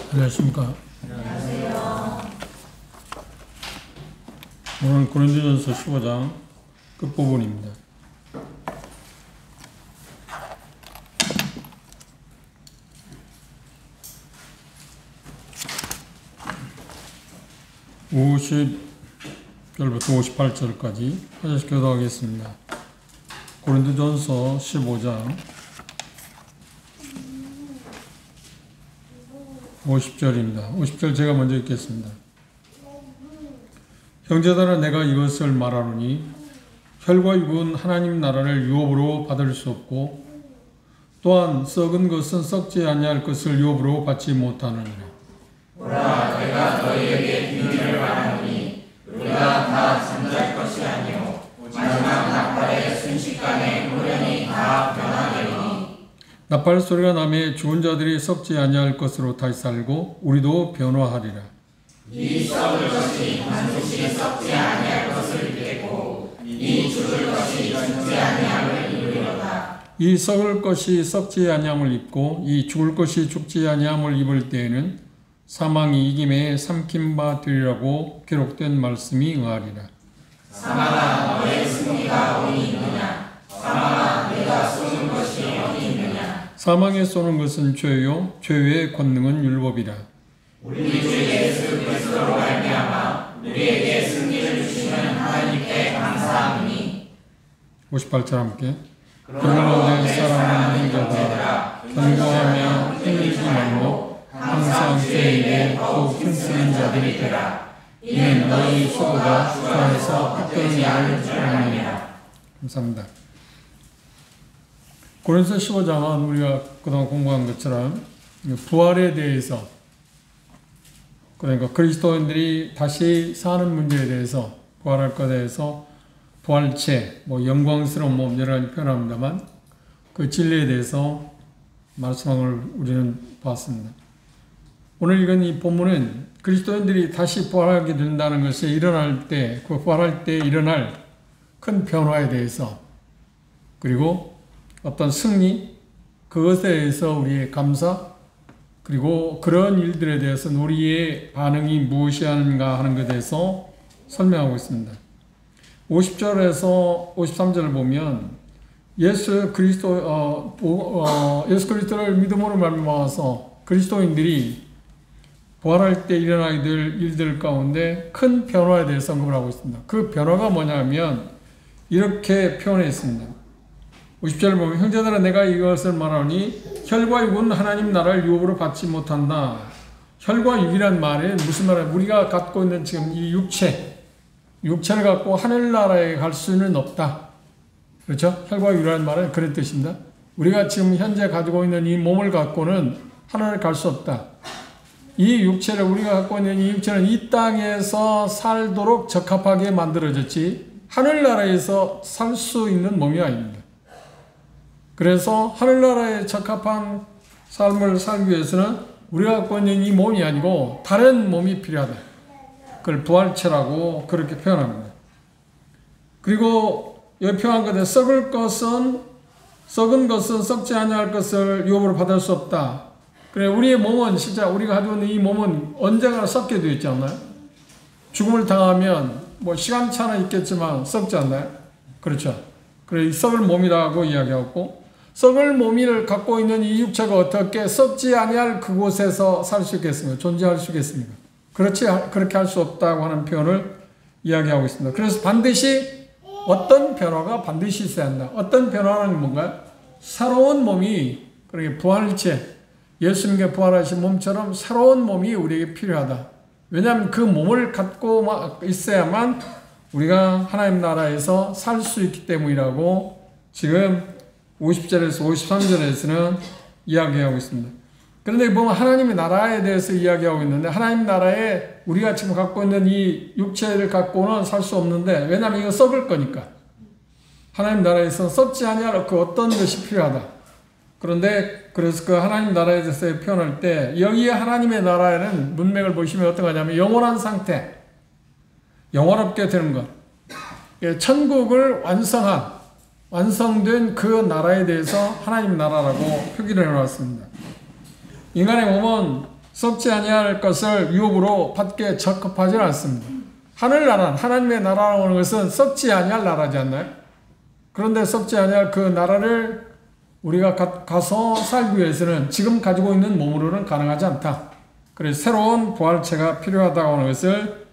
안녕하십니까. 안녕하세요. 오늘 고린도전서 15장 끝부분입니다. (50절부터) (58절까지) 하나씩 교독하겠습니다. 고린도전서 15장 50절입니다. 50절 제가 먼저 읽겠습니다. 형제들아, 내가 이것을 말하노니 혈과 육은 하나님 나라를 유업으로 받을 수 없고 또한 썩은 것은 썩지 아니할 것을 유업으로 받지 못하느니라. 보라, 내가 너희에게 비밀을 말하노니 우리가 다 잠잘 것이 아니요 마지막 나팔의 순식간에 후련히 다 변화되리니. 나팔 소리가 나매 죽은 자들이 썩지 아니할 것으로 다시 살고 우리도 변화하리라. 이 썩을 것이 반드시 썩지 아니할 것을 입겠고 이 죽을 것이 죽지 아니함을 입으리로다. 이 썩을 것이 썩지 아니함을 입고 이 죽을 것이 죽지 아니함을 입을 때에는 사망이 이김에 삼킨 바 되리라고 기록된 말씀이 응하리라. 사망아, 너의 승리가 어디 있느냐? 사망아, 내가 쏘는 것이 어디 있느냐? 사망에 쏘는 것은 죄요 죄의 권능은 율법이라. 우리 주 예수 그리스도로 말미암아 우리에게 승리를 주시는 하나님께 감사하노니. 58절 함께. 그러므로 내 사랑하는 형제들아, 견고하며 힘들지 말고 항상 죄인에 더욱 힘쓰는 자들이 되라. 이는 너희 소보다 주 안에서 받들지 않을 줄 아느니라. 감사합니다. 고린도서 15장은 우리가 그동안 공부한 것처럼 부활에 대해서, 그러니까 그리스도인들이 다시 사는 문제에 대해서, 부활할 것에 대해서 부활체, 영광스러운 몸 여러 가지 표현합니다만 그 진리에 대해서 말씀을 우리는 봤습니다. 오늘 읽은 이 본문은 그리스도인들이 다시 부활하게 된다는 것이 일어날 때, 그 부활할 때 일어날 큰 변화에 대해서, 그리고 어떤 승리, 그것에 대해서 우리의 감사, 그리고 그런 일들에 대해서 우리의 반응이 무엇이었는가 하는 것에 대해서 설명하고 있습니다. 50절에서 53절을 보면 예수 그리스도를 믿음으로 말미암아서 그리스도인들이 부활할 때 일어나게 될 일들 가운데 큰 변화에 대해서 언급을 하고 있습니다. 그 변화가 뭐냐면 이렇게 표현했습니다. 50절을 보면 형제들아, 내가 이것을 말하니 혈과 육은 하나님 나라를 유업으로 받지 못한다. 혈과 육이란 말은 무슨 말이에요? 우리가 갖고 있는 지금 이 육체를 갖고 하늘나라에 갈 수는 없다. 그렇죠? 혈과 육이라는 말은 그런 뜻입니다. 우리가 지금 현재 가지고 있는 이 몸을 갖고는 하늘을 갈 수 없다. 이 육체를, 우리가 갖고 있는 이 육체는 이 땅에서 살도록 적합하게 만들어졌지 하늘나라에서 살 수 있는 몸이 아닙니다. 그래서 하늘나라에 적합한 삶을 살기 위해서는 우리가 갖고 있는 이 몸이 아니고 다른 몸이 필요하다. 그걸 부활체라고 그렇게 표현합니다. 그리고 여기 표현한 것에 썩은 것은 썩지 아니할 것을 유업으로 받을 수 없다. 그래, 우리의 몸은 진짜 우리가 가지고 있는 이 몸은 언젠가 썩게 되어 있지 않나요? 죽음을 당하면 시간차는 있겠지만 썩지 않나요? 그렇죠. 그래, 이 썩을 몸이라고 이야기하고, 썩을 몸을 갖고 있는 이 육체가 어떻게 썩지 아니할 그곳에서 살 수 있겠습니까? 존재할 수 있겠습니까? 그렇게 할 수 없다고 하는 표현을 이야기하고 있습니다. 그래서 반드시 어떤 변화가 반드시 있어야 한다. 어떤 변화는 뭔가요? 새로운 몸이, 그러니까 부활체, 예수님께 부활하신 몸처럼 새로운 몸이 우리에게 필요하다. 왜냐하면 그 몸을 갖고 있어야만 우리가 하나님 나라에서 살 수 있기 때문이라고 지금 50절에서 53절에서는 이야기하고 있습니다. 그런데 보면 하나님의 나라에 대해서 이야기하고 있는데, 하나님 나라에 우리가 지금 갖고 있는 이 육체를 갖고는 살 수 없는데, 왜냐하면 이거 썩을 거니까. 하나님 나라에서 썩지 아니할 그 어떤 것이 필요하다. 그런데 그래서 그 하나님 나라에 대해서 표현할 때, 여기에 하나님의 나라에는 문맥을 보시면 어떤 거냐면 영원한 상태, 영원롭게 되는 것, 천국을 완성된 그 나라에 대해서 하나님 나라라고 표기를 해놨습니다. 인간의 몸은 썩지 아니할 것을 유업으로 받게 적합하지 않습니다. 하늘나라, 하나님의 나라라고 하는 것은 썩지 아니할 나라지 않나요? 그런데 썩지 아니할 그 나라를 우리가 가서 살기 위해서는 지금 가지고 있는 몸으로는 가능하지 않다. 그래서 새로운 부활체가 필요하다고 하는 것을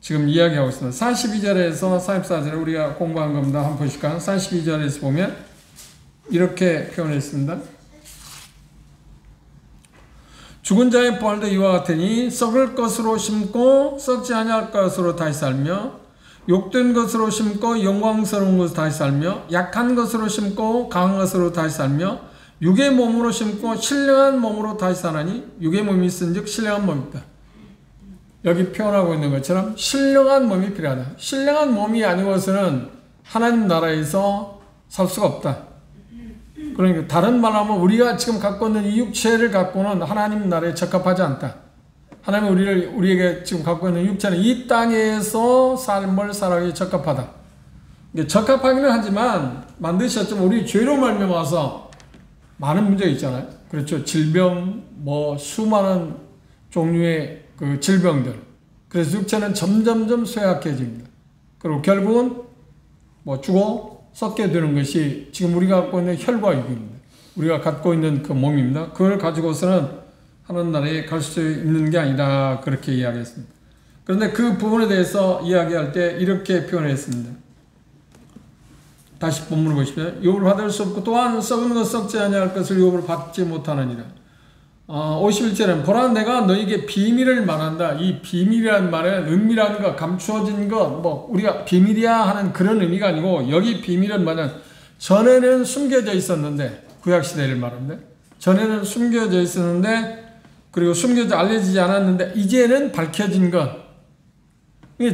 지금 이야기하고 있습니다. 42절에서 44절에 우리가 공부한 겁니다. 한 번씩간 42절에서 보면 이렇게 표현했습니다. 죽은 자의 부활도 이와 같으니 썩을 것으로 심고 썩지 아니할 것으로 다시 살며 욕된 것으로 심고 영광스러운 것으로 다시 살며 약한 것으로 심고 강한 것으로 다시 살며 육의 몸으로 심고 신령한 몸으로 다시 사나니 육의 몸이 있은즉 신령한 몸이다. 여기 표현하고 있는 것처럼 신령한 몸이 필요하다. 신령한 몸이 아니고서는 하나님 나라에서 살 수가 없다. 그러니까 다른 말로 하면 우리가 지금 갖고 있는 이 육체를 갖고는 하나님 나라에 적합하지 않다. 하나님은 우리에게 지금 갖고 있는 육체는 이 땅에서 삶을 살아가기 적합하다. 적합하기는 하지만 만드셨지만 우리 죄로 말미암아서 많은 문제가 있잖아요. 그렇죠. 질병, 수많은 종류의 그 질병들. 그래서 육체는 점점점 쇠약해집니다. 그리고 결국은 죽어 썩게 되는 것이 지금 우리가 갖고 있는 혈과 육입니다. 우리가 갖고 있는 그 몸입니다. 그걸 가지고서는 하나님 나라에 갈 수 있는 게 아니라 그렇게 이야기했습니다. 그런데 그 부분에 대해서 이야기할 때 이렇게 표현했습니다. 다시 본문을 보십시오. 유업을 받을 수 없고 또한 썩은 것 썩지 아니할 것을 유업을 받지 못하느니라. 51절은 보라 내가 너에게 비밀을 말한다. 이 비밀이라는 말은 은밀한 것, 감추어진 것, 우리가 비밀이야 하는 그런 의미가 아니고 여기 비밀은 뭐냐면 전에는 숨겨져 있었는데 구약시대를 말하는데 전에는 숨겨져 있었는데 그리고 숨겨져 알려지지 않았는데 이제는 밝혀진 것.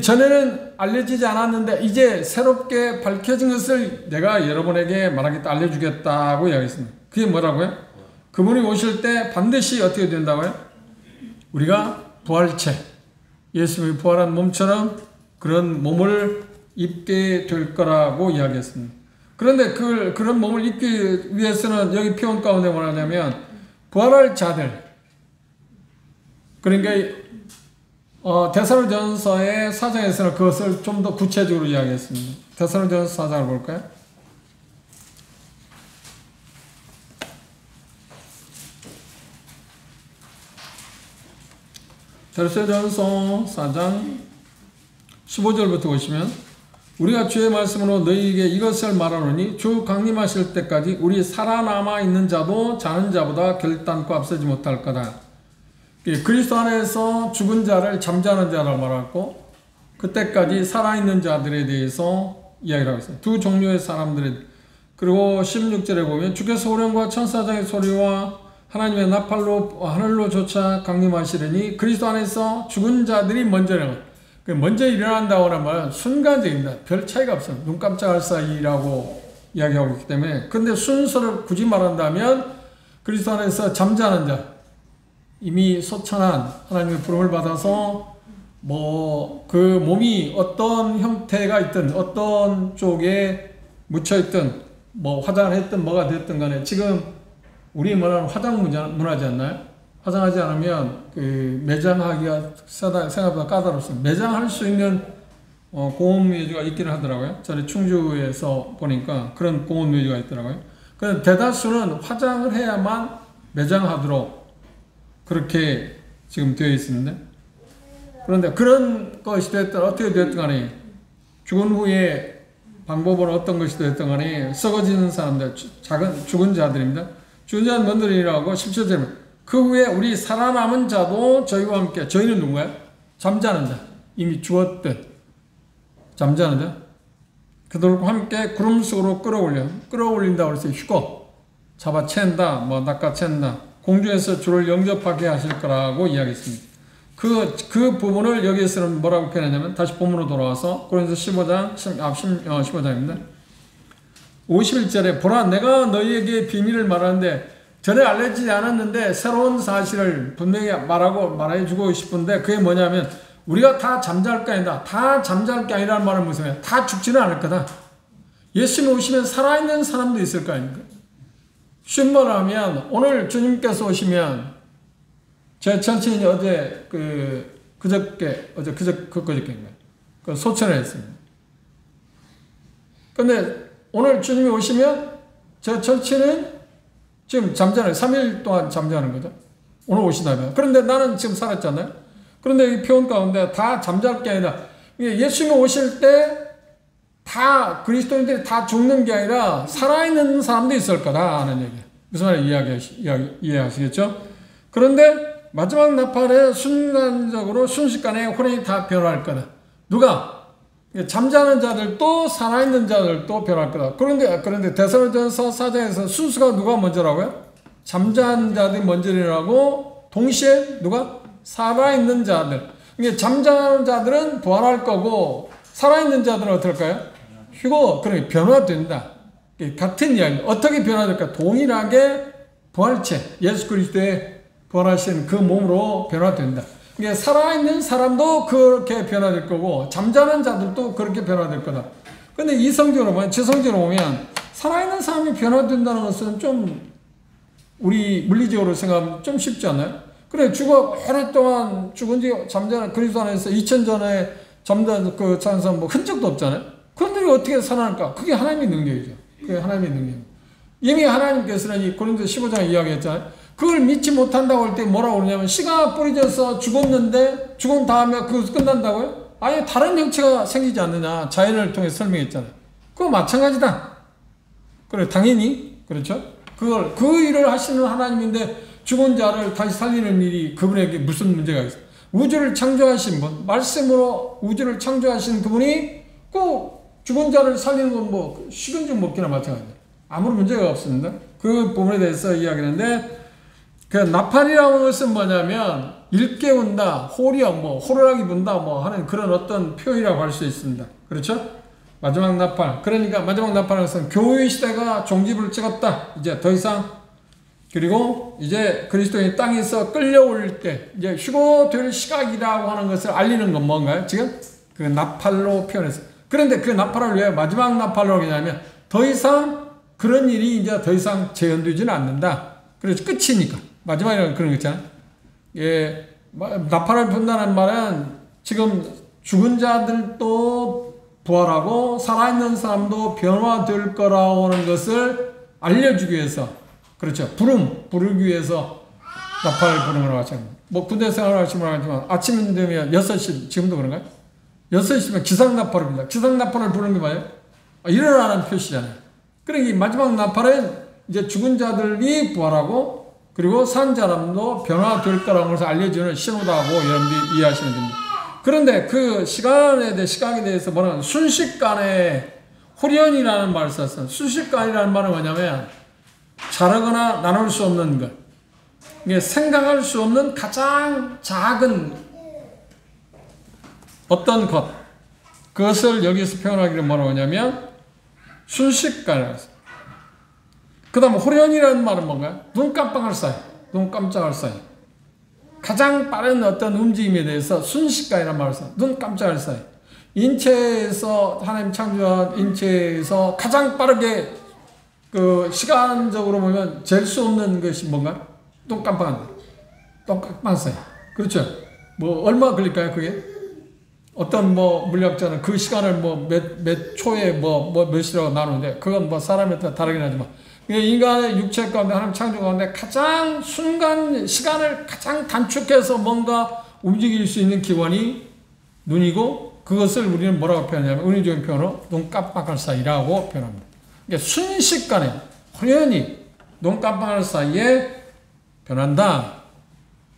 전에는 알려지지 않았는데 이제 새롭게 밝혀진 것을 내가 여러분에게 말하겠다, 알려주겠다고 이야기했습니다. 그게 뭐라고요? 그분이 오실 때 반드시 어떻게 된다고요? 우리가 부활체, 예수님이 부활한 몸처럼 그런 몸을 입게 될 거라고 이야기했습니다. 그런데 그런 몸을 입기 위해서는 여기 표현 가운데 뭐냐면 부활할 자들, 그러니까 데살로니가전서의 4장에서는 그것을 좀 더 구체적으로 이야기했습니다. 데살로니가전서 4장을 볼까요? 데살로니가전서 4장 15절부터 보시면 우리가 주의 말씀으로 너희에게 이것을 말하노니 주 강림하실 때까지 우리 살아남아 있는 자도 자는 자보다 결단코 앞서지 못할 거다. 그리스도 안에서 죽은 자를 잠자는 자라고 말하고 그때까지 살아있는 자들에 대해서 이야기를 하고 있어요. 두 종류의 사람들이. 그리고 16절에 보면 주께서 호령과 천사장의 소리와 하나님의 나팔로 하늘로 쫓아 강림하시려니 그리스도 안에서 죽은 자들이 먼저 일어난다고 하면 순간적입니다. 별 차이가 없어요. 눈 깜짝할 사이라고 이야기하고 있기 때문에. 그런데 순서를 굳이 말한다면 그리스도 안에서 잠자는 자, 이미 소천한 하나님의 부름을 받아서 그 몸이 어떤 형태가 있든 어떤 쪽에 묻혀있든 화장을 했든 뭐가 됐든 간에 지금 우리 말하는 화장 문화지 않나요? 화장하지 않으면 매장하기가 생각보다 까다롭습니다. 매장할 수 있는 공원묘지가 있기는 하더라고요. 전에 충주에서 보니까 그런 공원묘지가 있더라고요. 그런데 대다수는 화장을 해야만 매장하도록 그렇게 지금 되어 있습니다. 그런데 그런 것이 됐든 어떻게 됐든 간에 죽은 후에 방법은 어떤 것이 됐든 간에 썩어지는 사람들, 죽은 자들입니다. 죽은 자는 뭔들이라고 17절에 그 후에 우리 살아남은 자도 저희와 함께, 저희는 누구예요? 잠자는 자, 이미 죽었든 잠자는 자, 그들과 함께 구름 속으로 끌어올린다고 해서 휴거, 잡아챈다, 낚아챈다, 공중에서 주를 영접하게 하실 거라고 이야기했습니다. 그 부분을 여기에서는 뭐라고 표현하냐면 다시 본문으로 돌아와서 고린도서 15장입니다. 51절에 보라 내가 너희에게 비밀을 말하는데 전에 알려지지 않았는데 새로운 사실을 분명히 말해주고 싶은데 그게 뭐냐면 우리가 다 잠잘 게 아니다. 다 잠잘 게 아니라는 말은 무슨 말이야? 다 죽지는 않을 거다. 예수님 오시면 살아있는 사람도 있을 거 아닙니까? 쉬운 말로 하면 오늘 주님께서 오시면 제 천친이 어제 그저께인가 그 소천을 했습니다. 근데 오늘 주님이 오시면 제 천친은 지금 잠자는 3일 동안 잠자는 거죠. 오늘 오시다면. 그런데 나는 지금 살았잖아요. 그런데 이 표현 가운데 다 잠잘 게 아니라 예수님이 오실 때 다 그리스도인들이 다 죽는 게 아니라 살아있는 사람도 있을 거다 하는 얘기예요. 무슨 말인지 이해하시겠죠? 그런데 마지막 나팔에 순간적으로 순식간에 혼이 다 변할 거다. 누가? 잠자는 자들도 살아있는 자들도 변할 거다. 그런데 데살로니가서 4장에서 순수가 누가 먼저라고요? 잠자는 자들이 먼저라고 동시에 누가? 살아있는 자들. 잠자는 자들은 부활할 거고 살아있는 자들은 어떨까요? 그러니까 변화된다. 같은 이야기. 어떻게 변화될까? 동일하게 부활체, 예수 그리스도의 부활하신 그 몸으로 변화된다. 그러니까 살아있는 사람도 그렇게 변화될 거고 잠자는 자들도 그렇게 변화될 거다. 근데 이성적으로 보면, 지성적으로 보면 살아있는 사람이 변화된다는 것은 좀 우리 물리적으로 생각하면 좀 쉽지 않아요? 그래, 오랫동안 죽은 지 잠자는 그리스도 안에서 2000전에 잠자는 그 사람 뭐 흔적도 없잖아요? 그런데 어떻게 살아날까? 그게 하나님의 능력이죠. 그게 하나님의 능력. 이미 하나님께서는 이 고린도 15장에 이야기했잖아요. 그걸 믿지 못한다고 할 때 뭐라고 그러냐면 씨가 뿌려져서 죽었는데 죽은 다음에 그것이 끝난다고요? 아니 다른 형체가 생기지 않느냐. 자연을 통해 설명했잖아요. 그거 마찬가지다. 그래 당연히 그렇죠. 그 일을 하시는 하나님인데 죽은 자를 다시 살리는 일이 그분에게 무슨 문제가 있어요? 우주를 창조하신 분, 말씀으로 우주를 창조하신 그분이 꼭 죽은 자를 살리는 건 뭐 식은 죽 먹기나 마찬가지예요. 아무런 문제가 없습니다. 그 부분에 대해서 이야기하는데 그 나팔이라는 것은 뭐냐면 일깨운다, 호루라기 분다 뭐 하는 그런 어떤 표현이라고 할 수 있습니다. 그렇죠? 마지막 나팔. 그러니까 마지막 나팔은 것은 교회 시대가 종집을 찍었다. 이제 더 이상 그리고 이제 그리스도인 땅에서 끌려올 때 이제 휴거될 시각이라고 하는 것을 알리는 건 뭔가요? 지금 그 나팔로 표현했어요. 그런데 그 나팔을 왜 마지막 나팔로 하냐면 더 이상 그런 일이 이제 더 이상 재현되지는 않는다. 그래서 끝이니까. 마지막이라는 그런 거 있잖아요. 예, 나팔을 분다는 말은 지금 죽은 자들도 부활하고 살아있는 사람도 변화될 거라고 하는 것을 알려주기 위해서 그렇죠. 부르기 위해서 나팔을 부르는 걸 하죠. 뭐 군대 생활을 하시면 알지만 아침 되면 6시 지금도 그런가요? 6시면 기상나팔입니다. 기상나팔을 부르는 게 뭐예요? 일어나는 표시잖아요. 그러니까 이 마지막 나팔은 이제 죽은 자들이 부활하고 그리고 산 사람도 변화될 거라는 것을 알려주는 신호다고 여러분들이 이해하시면 됩니다. 그런데 그 시각에 대해서 뭐냐면 순식간에 호련이라는 말을 썼어요. 순식간이라는 말은 뭐냐면 자르거나 나눌 수 없는 것. 이게 생각할 수 없는 가장 작은 어떤 것. 그것을 여기서 표현하기를 뭐라고 하냐면 순식간이라고 했어요. 그 다음 호련이라는 말은 뭔가요? 눈 깜빡할 사이. 눈 깜짝할 사이. 가장 빠른 어떤 움직임에 대해서 순식간이라는 말을 써요. 눈 깜짝할 사이. 인체에서 하나님 창조한 인체에서 가장 빠르게 그 시간적으로 보면 잴 수 없는 것이 뭔가? 눈 깜빡한다. 눈 깜빡한 사이. 그렇죠? 뭐 얼마 걸릴까요? 그게? 어떤 뭐 물리학자는 그 시간을 뭐 몇 초에 몇이라고 나누는데 그건 뭐 사람에 따라 다르긴 하지만 인간의 육체 가운데 하나님 창조 가운데 가장 시간을 가장 단축해서 뭔가 움직일 수 있는 기관이 눈이고 그것을 우리는 뭐라고 표현하냐면 은유적인 표현으로 눈 깜빡할 사이라고 표현합니다. 그러니까 순식간에 호련히 눈 깜빡할 사이에 변한다.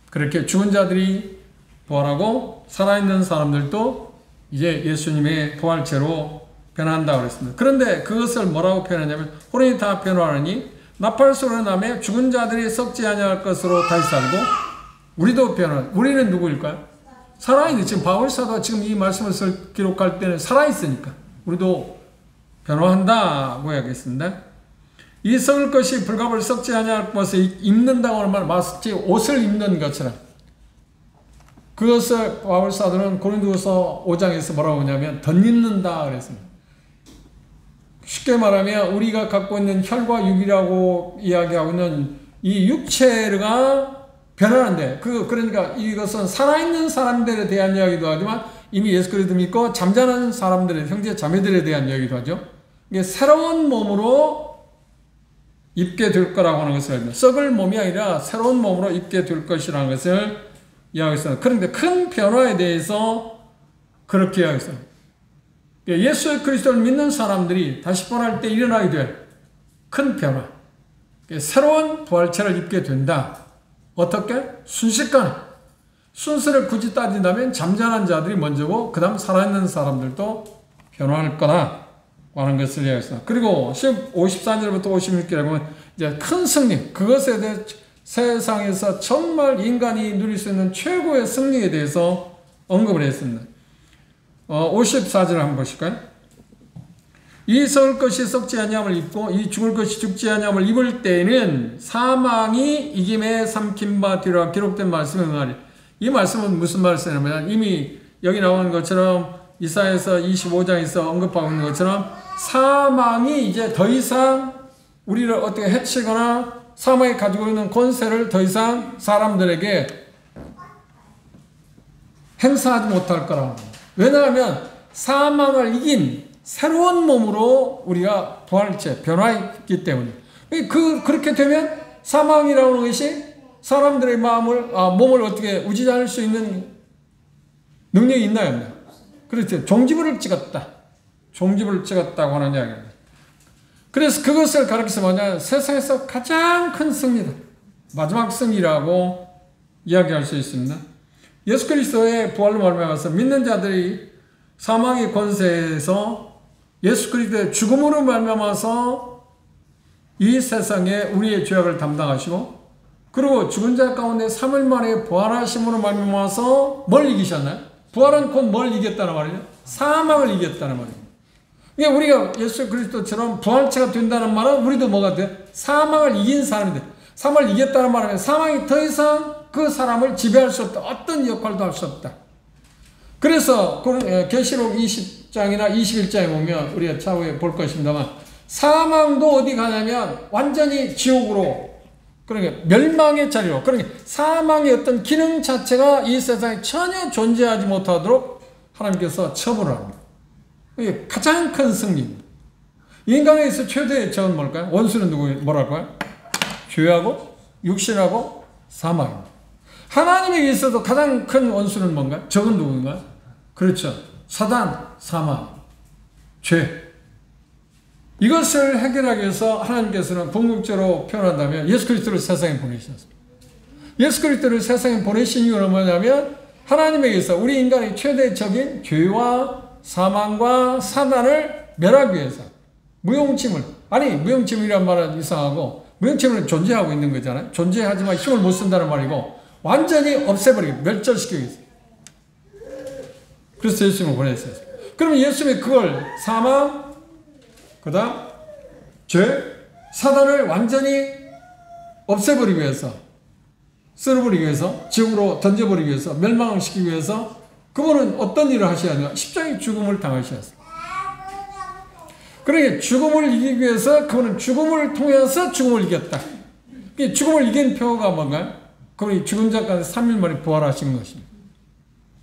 그렇게 죽은 자들이 부활하고 살아있는 사람들도 이제 예수님의 부활체로 변한다고 그랬습니다. 그런데 그것을 뭐라고 표현하냐면 호련히 다 변화하니 나팔 소리가 나며 죽은 자들이 썩지 아니할 것으로 다시 살고 우리도 우리는 누구일까요? 살아있는 지금 바울사도가 지금 이 말씀을 기록할 때는 살아있으니까 우리도 변화한다고 하겠습니다. 이 썩을 것이 불갑을 썩지 아니할 것을 입는다고 하는 말 마치 옷을 입는 것처럼 그것을 바울사도는 고린도서 5장에서 뭐라고 하냐면 덧입는다 그랬습니다. 쉽게 말하면 우리가 갖고 있는 혈과 육이라고 이야기하고 있는 이 육체가 변하는데, 그러니까 이것은 살아있는 사람들에 대한 이야기도 하지만 이미 예수 그리스도 믿고 잠자는 사람들의 형제 자매들에 대한 이야기도 하죠. 이게 새로운 몸으로 입게 될 거라고 하는 것을 알죠. 썩을 몸이 아니라 새로운 몸으로 입게 될 것이라는 것을 이야기했어요. 그런데 큰 변화에 대해서 그렇게 이야기했어요. 예수 그리스도를 믿는 사람들이 다시 부활할 때 일어나게 될 큰 변화, 새로운 부활체를 입게 된다. 어떻게? 순식간에. 순서를 굳이 따진다면 잠자는 자들이 먼저고 그 다음 살아있는 사람들도 변화할 거다 하는 것을 이야기했어요. 그리고 54절부터 56절에 보면 이제 큰 승리, 그것에 대해 세상에서 정말 인간이 누릴 수 있는 최고의 승리에 대해서 언급을 했습니다. 54절 한번 보실까요? 이 썩을 것이 썩지 아니함을 입고 이 죽을 것이 죽지 아니함을 입을 때에는 사망이 이김에 삼킨 바 뒤라 기록된 말씀을 말이에요. 이 말씀은 무슨 말씀이냐면 이미 여기 나오는 것처럼 이사야서 25장에서 언급하고 있는 것처럼 사망이 이제 더 이상 우리를 어떻게 해치거나 사망이 가지고 있는 권세를 더 이상 사람들에게 행사하지 못할 거라고. 왜냐하면 사망을 이긴 새로운 몸으로 우리가 부활체, 변화했기 때문에. 그렇게 되면 사망이라는 것이 사람들의 몸을 어떻게 우지할 수 있는 능력이 있나요? 그렇죠. 종지부를 찍었다. 종지부를 찍었다고 하는 이야기입니다. 그래서 그것을 가리켜서 뭐냐, 세상에서 가장 큰 승리다. 마지막 승리라고 이야기할 수 있습니다. 예수 그리스도의 부활로 말미암아서 믿는 자들이 사망의 권세에서 예수 그리스도의 죽음으로 말미암아서 이 세상에 우리의 죄악을 담당하시고, 그리고 죽은 자 가운데 3일 만에 부활하심으로 말미암아서 뭘 이기셨나요? 부활은 곧 뭘 이겼다는 말이죠? 사망을 이겼다는 말이에요. 그러니까 우리가 예수 그리스도처럼 부활체가 된다는 말은 우리도 뭐가 돼? 사망을 이긴 사람이 돼. 사망을 이겼다는 말은 사망이 더 이상 그 사람을 지배할 수 없다. 어떤 역할도 할 수 없다. 그래서 계시록 20장이나 21장에 보면 우리가 차후에 볼 것입니다만 사망도 어디 가냐면 완전히 지옥으로, 그러니까 멸망의 자리로, 그러니까 사망의 어떤 기능 자체가 이 세상에 전혀 존재하지 못하도록 하나님께서 처벌을 합니다. 이게 가장 큰 승리입니다. 인간에게서 최대의 적은 뭘까요? 원수는 뭐랄까요? 죄하고 육신하고 사망입니다. 하나님에게 있어도 가장 큰 원수는 뭔가요? 적은 누구인가요? 그렇죠. 사단, 사망, 죄. 이것을 해결하기 위해서 하나님께서는 궁극적으로 표현한다면 예수 그리스도를 세상에 보내셨습니다. 예수 그리스도를 세상에 보내신 이유는 뭐냐면 하나님에게서 우리 인간의 최대의 적인 죄와 사망과 사단을 멸하기 위해서 무용침이란 말은 이상하고, 무용침은 존재하고 있는 거잖아요. 존재하지만 힘을 못 쓴다는 말이고 완전히 없애버리고 멸절시키기 위해서. 그래서 예수님을 보냈어요. 그러면 예수님이 그걸 사망, 그 다음 죄, 사단을 완전히 없애버리기 위해서, 쓸어버리기 위해서, 지옥으로 던져버리기 위해서, 멸망을 시키기 위해서 그분은 어떤 일을 하셔야 하냐? 십자가의 죽음을 당하셨어요. 그러니까 죽음을 이기기 위해서 그분은 죽음을 통해서 죽음을 이겼다. 죽음을 이긴 표가 뭔가요? 그분이 죽은 자 가운데 3일 만에 부활하신 것입니다.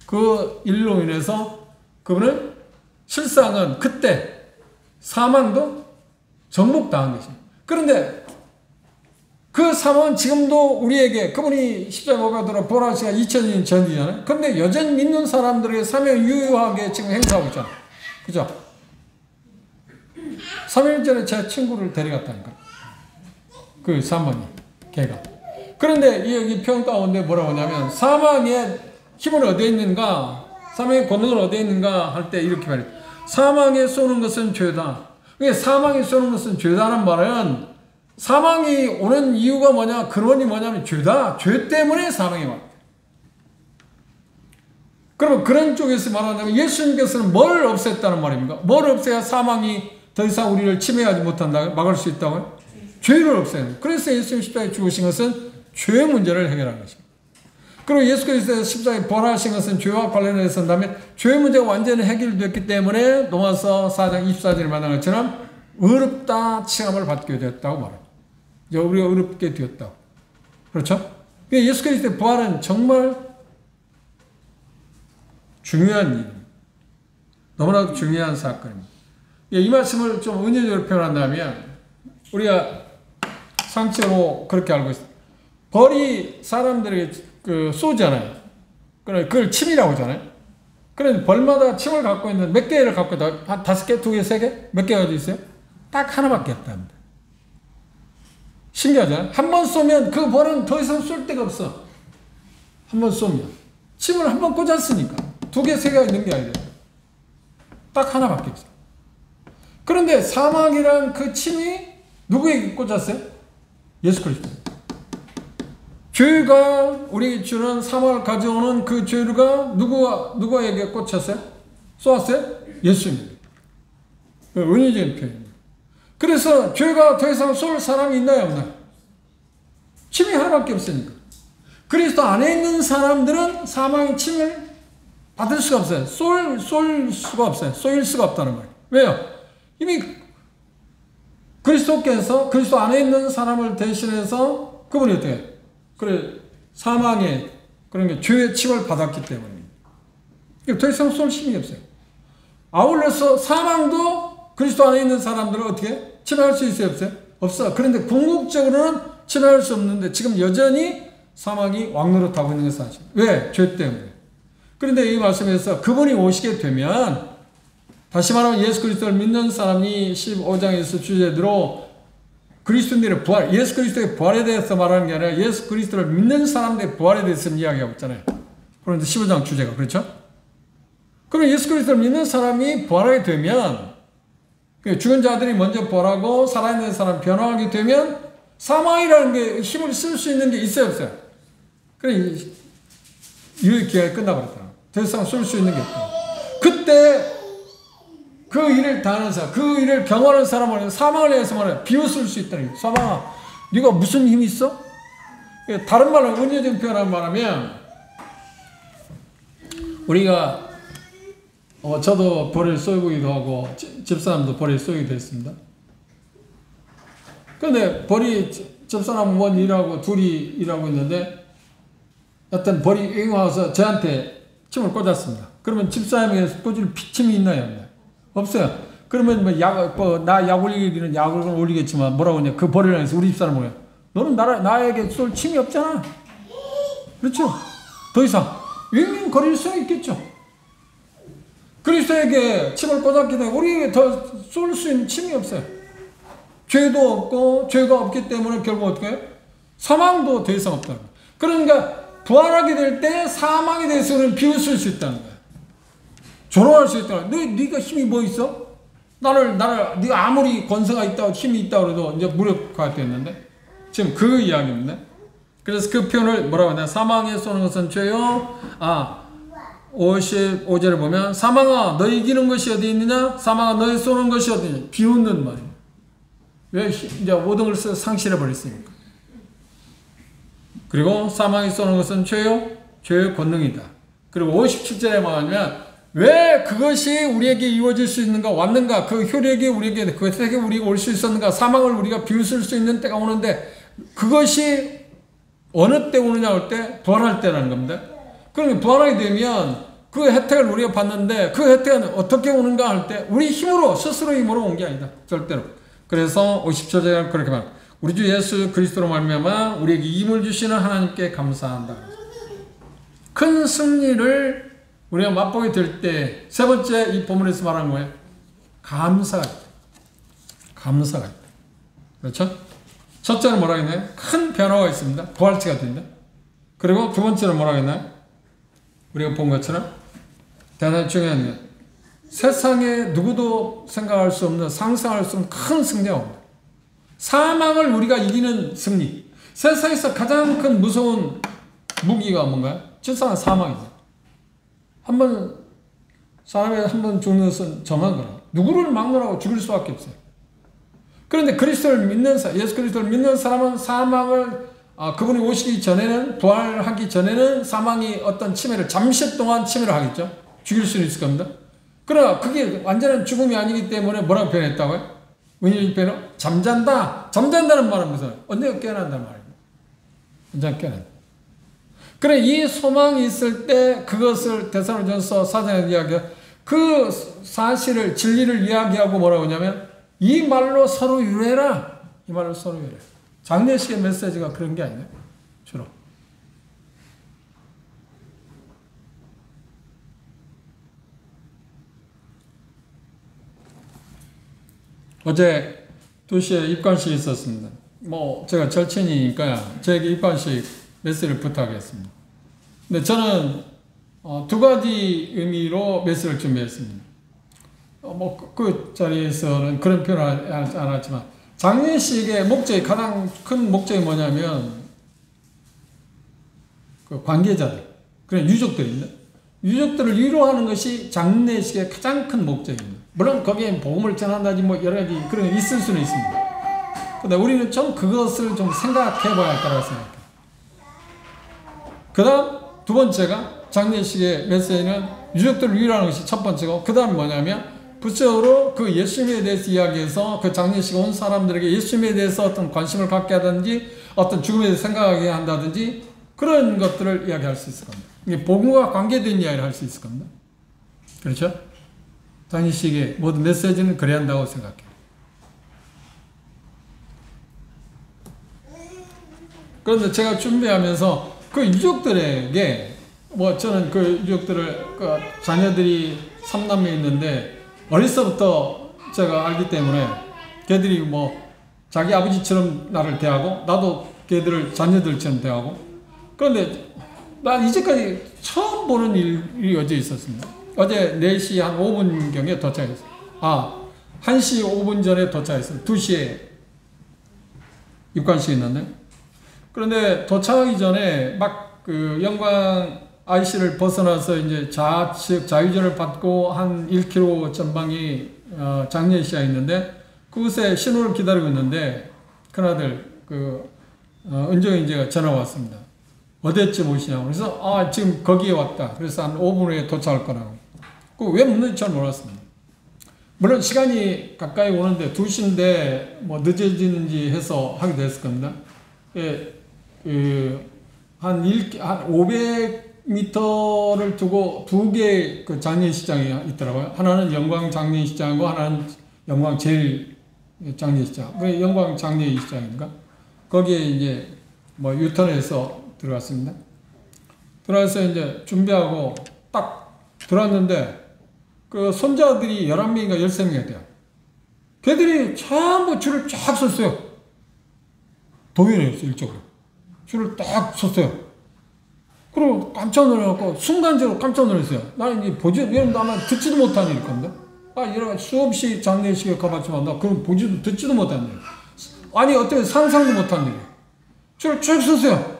그 일로 인해서 그분은 실상은 그때 사망도 정복당한 것입니다. 그런데 그 사망은 지금도 우리에게, 그분이 십자가에 못 가도록 부활하시가 2000년 전이잖아요. 그런데 여전히 믿는 사람들에게 사명 유효하게 지금 행사하고 있잖아요. 그죠? 3일 전에 제 친구를 데려갔다니까. 그 사망이, 걔가. 그런데 여기 편 가운데 뭐라고 하냐면 사망의 힘은 어디에 있는가, 사망의 권능은 어디에 있는가 할 때 이렇게 말해요. 사망에 쏘는 것은 죄다. 그러니까 사망에 쏘는 것은 죄다는 말은 사망이 오는 이유가 뭐냐, 근원이 뭐냐면 죄다. 죄 때문에 사망이 왔다. 그러면 그런 쪽에서 말하자면 예수님께서는 뭘 없앴다는 말입니까? 뭘 없애야 사망이 더 이상 우리를 침해하지 못한다, 막을 수 있다고요? 죄를 없애요. 그래서 예수님 십자가에 죽으신 것은 죄 문제를 해결한 것입니다. 그리고 예수 그리스도의 십자가에 부활하신 것은 죄와 관련해서 한다면 죄 문제가 완전히 해결됐기 때문에 로마서 4장 24절에 말한 것처럼 의롭다 칭함을 받게 되었다고 말합니다. 우리가 의롭게 되었다고. 그렇죠? 예수 그리스도의 부활은 정말 중요한 일, 너무나도 중요한 사건입니다. 이 말씀을 좀 은유적으로 표현한다면 우리가 상식으로 그렇게 알고 있습니다. 벌이 사람들에게 쏘잖아요. 그걸 침이라고 하잖아요. 그런데 벌마다 침을 갖고 있는 몇 개를 갖고 있다? 한 5개, 2개, 3개? 몇 개가 어디 있어요? 딱 하나밖에 없답니다. 신기하잖아요. 한 번 쏘면 그 벌은 더 이상 쏠 데가 없어. 한 번 쏘면. 침을 한 번 꽂았으니까. 2개, 3개가 있는 게 아니라 딱 하나밖에 없어. 그런데 사망이란 그 침이 누구에게 꽂았어요? 예수 그리스도. 죄가 우리에게 주는 사망을 가져오는 그 죄가 누구에게 꽂혔어요? 쏘았어요? 예수님. 은혜적인 표현입니다. 그래서 죄가 더 이상 쏠 사람이 있나요, 없나요? 침이 하나밖에 없으니까. 그리스도 안에 있는 사람들은 사망의 침을 받을 수가 없어요. 쏠 수가 없어요. 쏘일 수가 없다는 거예요. 왜요? 이미 그리스도께서 그리스도 안에 있는 사람을 대신해서 그분이 어떻게 해요? 그래, 사망의 그런 게 죄의 침을 받았기 때문입니다. 더 이상 쏠 힘이 없어요. 아울러서 사망도 그리스도 안에 있는 사람들은 어떻게 침해할 수 있어요? 없어요? 없어. 그런데 궁극적으로는 침해할 수 없는데 지금 여전히 사망이 왕노릇하고 있는 것은 사실. 왜? 죄 때문에. 그런데 이 말씀에서 그분이 오시게 되면 다시 말하면 예수 그리스도를 믿는 사람이 15장에서 주제대로 그리스도인들의 부활, 예수 그리스도의 부활에 대해서 말하는 게 아니라 예수 그리스도를 믿는 사람들의 부활에 대해서 이야기하고 있잖아요. 그런데 15장 주제가 그렇죠? 그럼 예수 그리스도를 믿는 사람이 부활하게 되면 죽은 자들이 먼저 부활하고 살아있는 사람이 변화하게 되면 사망이라는 게 힘을 쓸 수 있는 게 있어요, 없어요? 그래, 유효 기간이 끝나버렸다. 더 이상 쓸 수 있는 게 없다. 그때 그 일을 당하는 사람, 그 일을 경험하는 사람은 사망을 위해서 말해 비웃을 수 있다는 거예요. 사망아, 네가 무슨 힘이 있어? 다른 말로 은혜적인 표현을 말하면 우리가 저도 벌을 쏘기도 하고 집사람도 벌을 쏘기도 했습니다. 그런데 벌이 집사람 원 일하고 둘이 일하고 있는데 어떤 벌이 와서 저한테 침을 꽂았습니다. 그러면 집사람에게 꽂을 피침이 있나요? 없어요. 그러면 나 약 올리기는 약을 올리겠지만 뭐라고 하냐? 그 벌을 향해서 우리 집사람 뭐야? 너는 나에게 쏠 침이 없잖아. 그렇죠? 더 이상 윙윙거릴 수 있겠죠. 그리스도에게 침을 꽂았기 때문에 우리에게 더 쏠 수 있는 침이 없어요. 죄도 없고 죄가 없기 때문에 결국 어떻게 해요? 사망도 더 이상 없다는 거예요. 그러니까 부활하게 될 때 사망에 대해서는 비웃을 수 있다는 거예요. 조롱할 수 있다는 거예요. 네가 힘이 뭐 있어? 네가 아무리 권세가 있다고 힘이 있다고 해도 이제 무력화됐는데 지금 그 이야기입니다. 그래서 그 표현을 뭐라고 하냐? 사망에 쏘는 것은 죄요. 55절에 보면 사망아 너 이기는 것이 어디 있느냐? 사망아 너의 쏘는 것이 어디 있느냐? 비웃는 말이에요. 왜 이제 모든 것을 상실해 버렸으니까. 그리고 사망이 쏘는 것은 죄요? 죄의 권능이다. 그리고 57절에 말하면 왜 그것이 우리에게 이루어질 수 있는가 왔는가? 그 효력이 우리에게 그 혜택이 우리가 올 수 있었는가? 사망을 우리가 비웃을 수 있는 때가 오는데 그것이 어느 때 오느냐 할 때 부활할 때라는 겁니다. 그러니까 부활하게 되면 그 혜택을 우리가 받는데 그 혜택은 어떻게 오는가 할 때 우리 힘으로 스스로 힘으로 온 게 아니다. 절대로. 그래서 57절에 그렇게 말합니다. 우리 주 예수 그리스도로 말미암아 우리에게 힘을 주시는 하나님께 감사한다. 큰 승리를 우리가 맛보게 될 때 세 번째 이 본문에서 말하는 거예요. 감사가 있다. 감사가 있다. 그렇죠? 첫째는 뭐라 했나요? 큰 변화가 있습니다. 부활체가 된다. 그리고 두 번째는 뭐라 했나요? 우리가 본 것처럼 대단히 중요한 것. 세상에 누구도 생각할 수 없는 상상할 수 없는 큰 승리가 옵니다. 사망을 우리가 이기는 승리. 세상에서 가장 큰 무서운 무기가 뭔가요? 실상은 사망이죠. 사람이 한 번 죽는 것은 정한 거라. 누구를 막론하고 죽일 수밖에 없어요. 그런데 그리스도를 믿는 사람, 예수 그리스도를 믿는 사람은 사망을 그분이 오시기 전에는 부활하기 전에는 사망이 어떤 침해를 잠시 동안 침해를 하겠죠. 죽일 수는 있을 겁니다. 그러나 그게 완전한 죽음이 아니기 때문에 뭐라고 표현했다고요? 은혜의 표현은 잠잔다. 잠잔다는 말은 무슨 언제가 깨어난다는 말입니다. 언제가 깨어난다. 그래, 이 소망이 있을 때 그것을 데살로니가전서 4장에서 이야기해. 그 사실을, 진리를 이야기하고 뭐라고 하냐면, 이 말로 서로 유래라. 이 말로 서로 유래. 장례식의 메시지가 그런 게 아니에요. 주로. 어제 2시에 입관식이 있었습니다. 제가 절친이니까 저에게 입관식 메시지를 부탁했습니다. 근데 저는 두 가지 의미로 메시지를 준비했습니다. 그 자리에서는 그런 표현을 하지 않았지만, 장례식의 목적이, 가장 큰 목적이 뭐냐면, 그 관계자들, 그런 유족들인데, 유족들을 위로하는 것이 장례식의 가장 큰 목적입니다. 물론 거기에 복음을 전한다지 여러 가지 그런 게 있을 수는 있습니다. 근데 우리는 좀 그것을 좀 생각해 봐야 할 거라고 생각해요. 그 다음, 두 번째가, 장례식의 메시지는 유족들을 위로하는 것이 첫 번째고, 그 다음 뭐냐면, 부처로 그 예수님에 대해서 이야기해서 그 장례식에 온 사람들에게 예수님에 대해서 어떤 관심을 갖게 하든지, 어떤 죽음에 대해서 생각하게 한다든지, 그런 것들을 이야기할 수 있을 겁니다. 이게 복음과 관계된 이야기를 할 수 있을 겁니다. 그렇죠? 장례식의 모든 메시지는 그래야 한다고 생각해요. 그런데 제가 준비하면서 그 유족들에게, 저는 그 유족들을, 자녀들이 3남매 있는데, 어려서부터 제가 알기 때문에, 걔들이 자기 아버지처럼 나를 대하고, 나도 걔들을 자녀들처럼 대하고, 그런데 난 이제까지 처음 보는 일이 어제 있었습니다. 어제 4시 한 5분경에 도착했어요. 1시 5분 전에 도착했어요. 2시에 입관식이 있는데. 그런데 도착하기 전에 그 영광 IC를 벗어나서 이제 좌측 자유전을 받고 한 1km 전방이 장례식장이 있는데, 그곳에 신호를 기다리고 있는데, 큰아들, 은정이 이제 전화가 왔습니다. 어디쯤 오시냐고. 그래서, 지금 거기에 왔다. 그래서 한 5분 후에 도착할 거라고. 왜 묻는지 잘 몰랐습니다. 물론 시간이 가까이 오는데 2시인데 늦어지는지 해서 하게 됐을 겁니다. 한 500m를 두고 두 개의 그 장례식장이 있더라고요. 하나는 영광 장례식장이고 하나는 영광 제일 장례식장. 그 영광 장례식장인가? 거기에 이제 유턴해서 들어갔습니다. 들어가서 이제 준비하고 딱 들어왔는데, 그 손자들이 11명인가 13명이 돼요. 걔들이 전부 줄을 쫙 섰어요. 동일했어요, 일적으로. 줄을 딱 섰어요. 그리고 깜짝 놀라고, 순간적으로 깜짝 놀랐어요. 나는 이제 이런 아마 듣지도 못한 일일 건데. 이런 수없이 장례식에 가봤지만, 나 그런 듣지도 못한 일. 아니, 어떻게 상상도 못한 일이에요. 줄을 쭉 섰어요.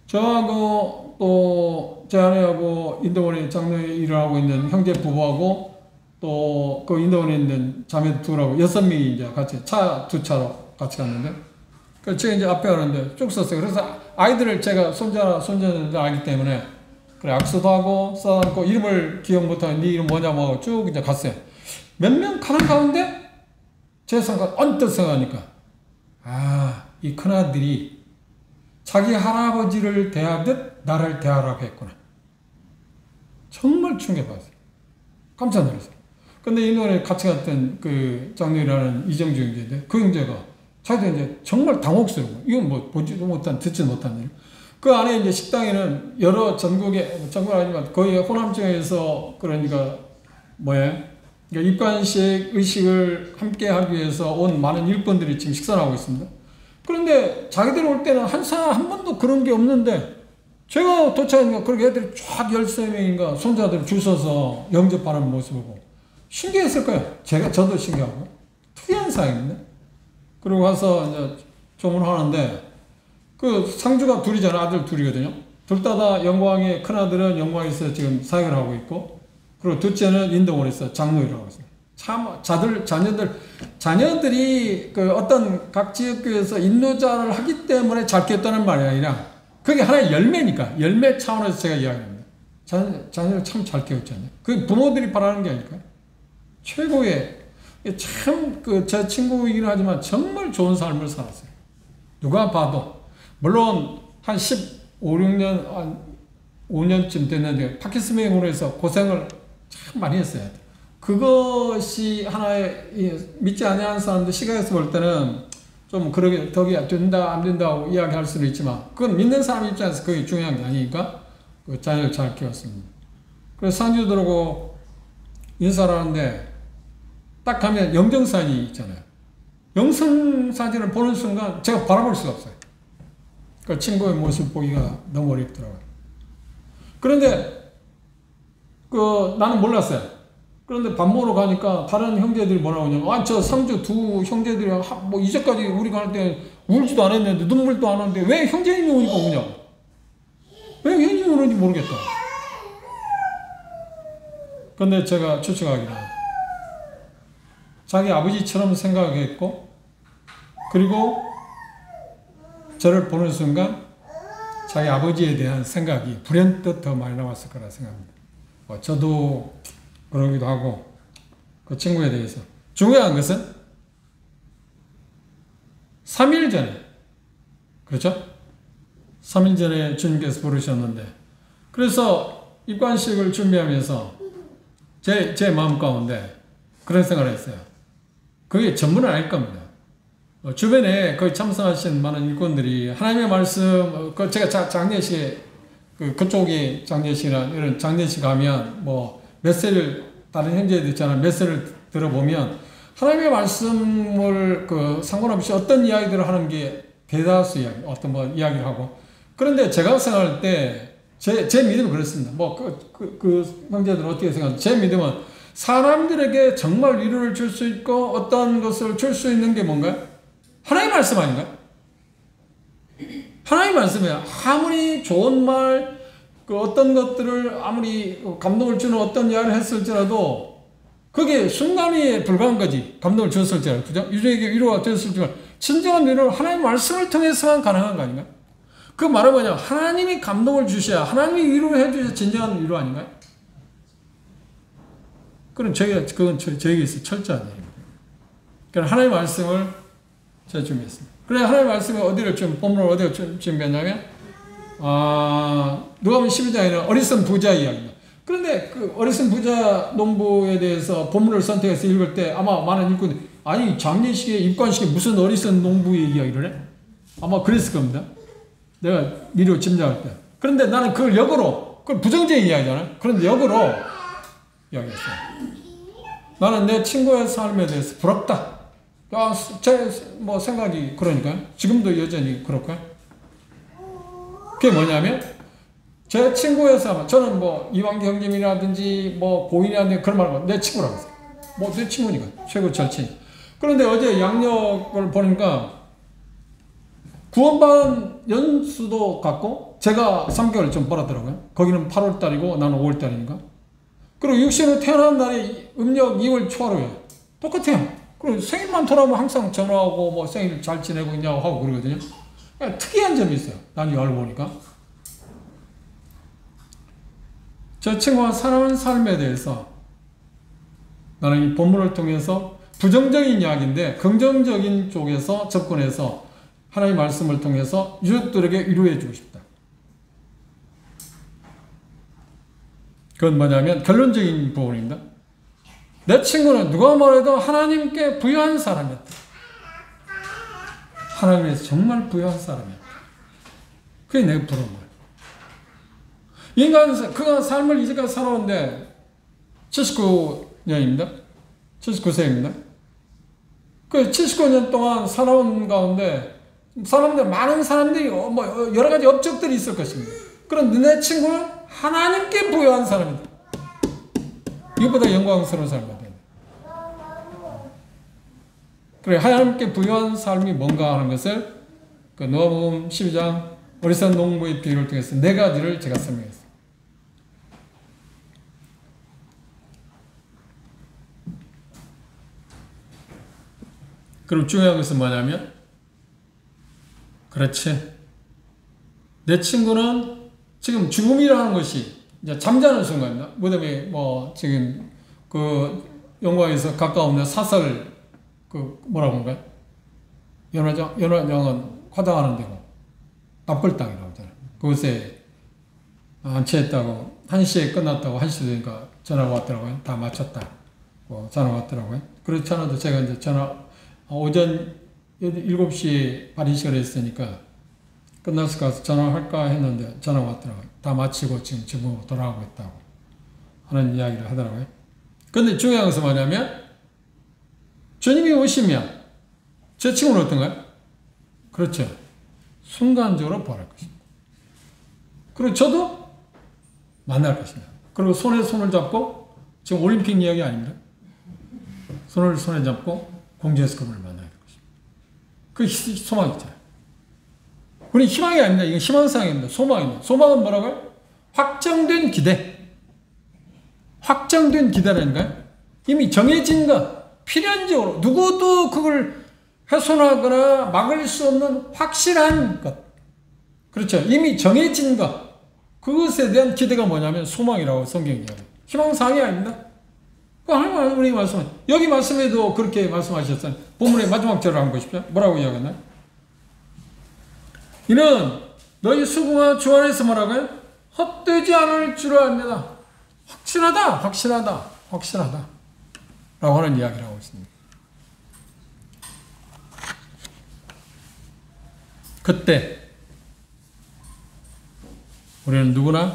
저하고 또 제 아내하고 인도원에 장로에 일을 하고 있는 형제 부부하고 또 그 인도원에 있는 자매 둘하고 6명이 이제 같이 차 2차로 같이 갔는데, 그래서 제가 이제 앞에 가는데 쭉 섰어요. 그래서 아이들을 제가 손자들 알기 때문에 그래 악수도 하고 써놓고 이름을 기억 못하고 네 이름 뭐냐고 하고 쭉 이제 갔어요. 몇 명 가는 가운데 제 생각 언뜻 생각하니까 이 큰아들이 자기 할아버지를 대하듯 나를 대하라고 했구나. 정말 충격받았어요. 깜짝 놀랐어요. 근데 이 노래 같이 갔던 그 장로라는 이정주 형제인데, 그 형제가 자기도 이제 정말 당혹스러워. 이건 보지도 못한, 듣지 못한 일. 그 안에 이제 식당에는 여러 전국 아니지만 거의 호남 지역에서 그러니까 입관식 의식을 함께 하기 위해서 온 많은 일꾼들이 지금 식사를 하고 있습니다. 그런데 자기들 올 때는 한 번도 그런 게 없는데, 제가 도착하니까 그렇게 애들이 쫙 13명인가 손자들 줄 서서 영접하는 모습을 보고 신기했을 거예요. 저도 신기하고. 특이한 사항인데. 그리고 가서 이제 조문하는데, 그 상주가 둘이잖아. 아들 둘이거든요. 둘 다 영광의 큰아들은 영광에서 지금 사역을 하고 있고, 그리고 둘째는 인도원에서 장로일을 하고 있어요. 참, 자녀들이 그 어떤 각 지역교회에서 인도자를 하기 때문에 잘 키웠다는 말이 아니라, 그게 하나의 열매니까, 열매 차원에서 제가 이야기합니다. 자녀를 참 잘 키웠잖아요. 그게 부모들이 바라는 게 아닐까요? 최고의, 참, 제 친구이긴 하지만 정말 좋은 삶을 살았어요. 누가 봐도 물론 한 15, 16년, 한 5년쯤 됐는데 파킨슨병으로 해서 고생을 참 많이 했어요. 그것이 하나의 믿지 않는 사람들 시각에서 볼 때는 좀 그러게 덕이 된다 안 된다고 이야기할 수도 있지만 그건 믿는 사람 입장에서 그게 중요한 게 아니니까 그 자녀를 잘 키웠습니다. 그래서 상주 들어오고 인사를 하는데 딱 가면 영정사진이 있잖아요. 영성사진을 보는 순간 제가 바라볼 수가 없어요. 그 친구의 모습 보기가 너무 어렵더라고요. 그런데 나는 몰랐어요. 그런데 밥 먹으러 가니까 다른 형제들이 뭐라고 하냐면 저 상주 두 형제들이 뭐 이제까지 우리가 할 때 울지도 않았는데 눈물도 안 하는데 왜 형제님이 오니까 우냐? 왜 형제님이 오는지 모르겠다. 그런데 제가 추측하기로 자기 아버지처럼 생각했고 그리고 저를 보는 순간 자기 아버지에 대한 생각이 불현듯 더 많이 나왔을 거라 생각합니다. 저도 그러기도 하고 그 친구에 대해서 중요한 것은 3일 전에 그렇죠? 3일 전에 주님께서 부르셨는데 그래서 입관식을 준비하면서 제 마음 가운데 그런 생각을 했어요. 그게 전부는 아닐 겁니다. 주변에 거기 참석하신 많은 일꾼들이 하나님의 말씀, 제가 장례식에, 그쪽에 장례식이나 이런 장례식 가면 뭐 메시지를, 다른 형제들 있잖아요. 메시지를 들어보면 하나님의 말씀을 상관없이 어떤 이야기들을 하는 게 대다수 이야기, 어떤 뭐 이야기를 하고. 그런데 제가 생각할 때, 제 믿음은 그렇습니다. 형제들은 어떻게 생각하세요? 제 믿음은 사람들에게 정말 위로를 줄 수 있고 어떤 것을 줄 수 있는 게 뭔가요? 하나님의 말씀 아닌가요? 하나님의 말씀이야. 아무리 좋은 말, 어떤 것들을 아무리 감동을 주는 어떤 이야기를 했을지라도 그게 순간에 불과한 거지. 감동을 줬을지라도. 그죠? 유저에게 위로가 되었을지라도 진정한 위로는 하나님의 말씀을 통해서만 가능한 거 아닌가요? 그 말은 뭐냐? 하나님이 감동을 주셔야 하나님이 위로를 해주셔야 진정한 위로 아닌가요? 그건 저에게 있어 철저한 일입니다. 그러니까 하나님의 말씀을 제가 준비했습니다. 그래 하나님의 말씀을 본문을 어디를 준비했냐면 누가복음 12장에는 어리석은 부자 이야기입니다. 그런데 그 어리석은 부자 농부에 대해서 본문을 선택해서 읽을 때 아마 많은 일꾼들이 아니 장례식에 입관식에 무슨 어리석은 농부의 이야기를 해? 아마 그랬을 겁니다. 내가 미리 짐작할 때. 그런데 나는 그걸 역으로 그건 부정적인 이야기잖아요. 그런데 역으로 이야기했어요. 나는 내 친구의 삶에 대해서 부럽다. 제 생각이 그러니까요. 지금도 여전히 그럴까요? 그게 뭐냐면 제 친구의 삶, 저는 이왕기 형님이라든지 고인이라든지 그런 말고 내 친구라고 했어요. 내 친구니까 최고 절친. 그런데 어제 양력을 보니까 구원받은 연수도 같고 제가 3개월 좀 벌었더라고요. 거기는 8월달이고 나는 5월달이니까. 그리고 육신으로 태어난 날이 음력 2월 초하루예요. 똑같아요. 그리고 생일만 돌아오면 항상 전화하고 생일 잘 지내고 있냐고 하고 그러거든요. 그러니까 특이한 점이 있어요. 나중에 알고 보니까. 저 친구가 살아온 삶에 대해서 나는 이 본문을 통해서 부정적인 이야기인데 긍정적인 쪽에서 접근해서 하나님의 말씀을 통해서 유족들에게 위로해 주고 싶다. 그건 뭐냐면 결론적인 부분입니다. 내 친구는 누가 뭐래도 하나님께 부유한 사람이었다. 하나님에서 정말 부유한 사람이었다. 그게 내가 부러운 거예요. 인간, 그가 삶을 이제까지 살아오는데 79년입니다. 79세입니다. 그 79년 동안 살아온 가운데 많은 사람들이 여러 가지 업적들이 있을 것입니다. 그런데 내 친구는 하나님께 부유한 사람이다. 이것보다 영광스러운 삶이 됩니다. 그래, 하나님께 부유한 삶이 뭔가 하는 것을 누가복음 12장 어리석은 농부의 비유를 통해서 4가지를 제가 설명했습니다. 그리고 중요한 것은 뭐냐면 그렇지. 내 친구는 지금 죽음이라는 것이 이제 잠자는 순간입니다. 무덤에 지금 영광에서 가까운 사설 뭐라고 할까요? 연화장은 화장하는 데고 압골당이라고 하잖아요. 그곳에 안치했다고 1시에 끝났다고 1시 되니까 전화가 왔더라고요. 다 마쳤다. 전화가 왔더라고요. 그렇지 않아도 제가 이제 오전 7시에 발의식을 했으니까 끝났을 것 같아서 전화할까 했는데 전화가 왔더라고요. 다 마치고 지금 집으로 돌아가고 있다고 하는 이야기를 하더라고요. 근데 중요한 것은 뭐냐면 주님이 오시면 제 친구는 어떤가요? 그렇죠. 순간적으로 부활할 것입니다. 그리고 저도 만날 것입니다. 그리고 손에 손을 잡고 지금 올림픽 이야기 아닙니다. 손에 잡고 공주에서 그분을 만나야 될 것입니다. 그 소망이잖아요. 우리 희망이 아닙니다. 이건 희망사항입니다. 소망입니다. 소망은 뭐라고요? 확정된 기대. 확정된 기대라니까요. 이미 정해진 것, 필연적으로 누구도 그걸 훼손하거나 막을 수 없는 확실한 것. 그렇죠. 이미 정해진 것. 그것에 대한 기대가 뭐냐면 소망이라고 성경이 이야기해요. 희망사항이 아닙니다. 하나님 우리 말씀, 여기 말씀에도 그렇게 말씀하셨어요. 본문의 마지막 절을 한번 보십시오. 뭐라고 이야기했나요? 이는 너희 수고가 주 안에서 뭐라고요? 헛되지 않을 줄 압니다. 확실하다 라고 하는 이야기를 하고 있습니다. 그때 우리는 누구나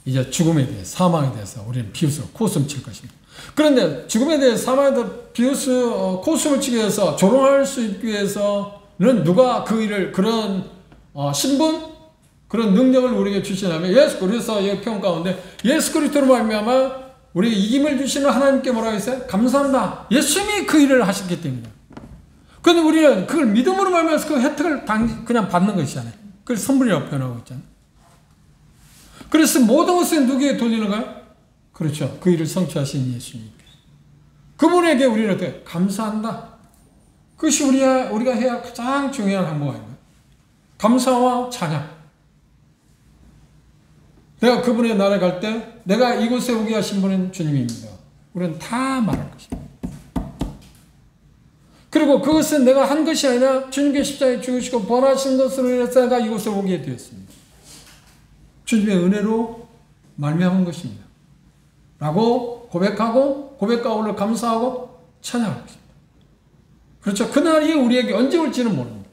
이제 죽음에 대해 사망에 대해서 우리는 비웃어 코웃음 칠 것입니다. 그런데 죽음에 대해 사망에 대해 비웃어 코웃음을 치기 위해서 조롱할 수 있기 위해서는 누가 그 일을 그런 신분 그런 능력을 우리에게 주시냐면 예수 그리스도 의 평 가운데 예수 그리스도로 말미암아 우리에게 이김을 주시는 하나님께 뭐라고 했어요? 감사합니다. 예수님이 그 일을 하셨기 때문이에요. 그런데 우리는 그걸 믿음으로 말미암아서 그 혜택을 그냥 받는 것이잖아요. 그걸 선물이라고 표현하고 있잖아요. 그래서 모든 것을 누구에게 돌리는가요? 그렇죠. 그 일을 성취하신 예수님께. 그분에게 우리는 어떻게 감사한다. 그것이 우리가 해야 가장 중요한 항목 아닌가요? 감사와 찬양. 내가 그분의 나라에 갈 때 내가 이곳에 오게 하신 분은 주님입니다. 우리는 다 말할 것입니다. 그리고 그것은 내가 한 것이 아니라 주님께 십자가에 죽으시고 부활하신 것으로 인해서 내가 이곳에 오게 되었습니다. 주님의 은혜로 말미암은 것입니다. 라고 고백하고 고백 가운데 감사하고 찬양할 것입니다. 그렇죠. 그날이 우리에게 언제 올지는 모릅니다.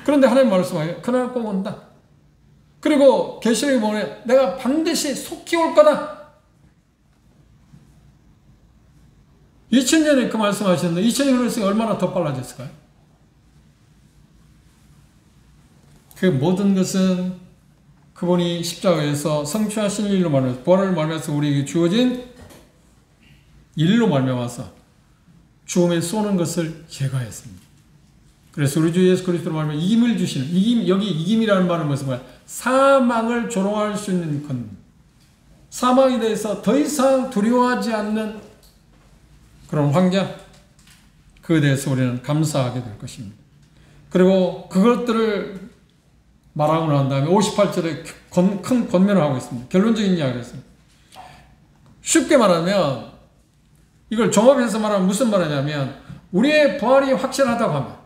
그런데 하나님 말씀하세요. 그날 꼭 온다. 그리고 계시록에 보면 내가 반드시 속히 올 거다. 2000년에 그 말씀하셨는데 2000년 흘렀으니 얼마나 더 빨라졌을까요? 그 모든 것은 그분이 십자가에서 성취하신 일로 말미암아서 부활을 말미암아서 우리에게 주어진 일로 말미암아서 죽음에 쏘는 것을 제거했습니다. 그래서 우리 주 예수 그리스도로 말하면 이김을 주시는 여기 이김이라는 말은 무슨 말이야? 사망을 조롱할 수 있는 것. 사망에 대해서 더 이상 두려워하지 않는 그런 환경. 그에 대해서 우리는 감사하게 될 것입니다. 그리고 그것들을 말하고 난 다음에 58절에 큰 권면을 하고 있습니다. 결론적인 이야기를 했습니다. 쉽게 말하면 이걸 종합해서 말하면 무슨 말이냐면 우리의 부활이 확실하다고 하면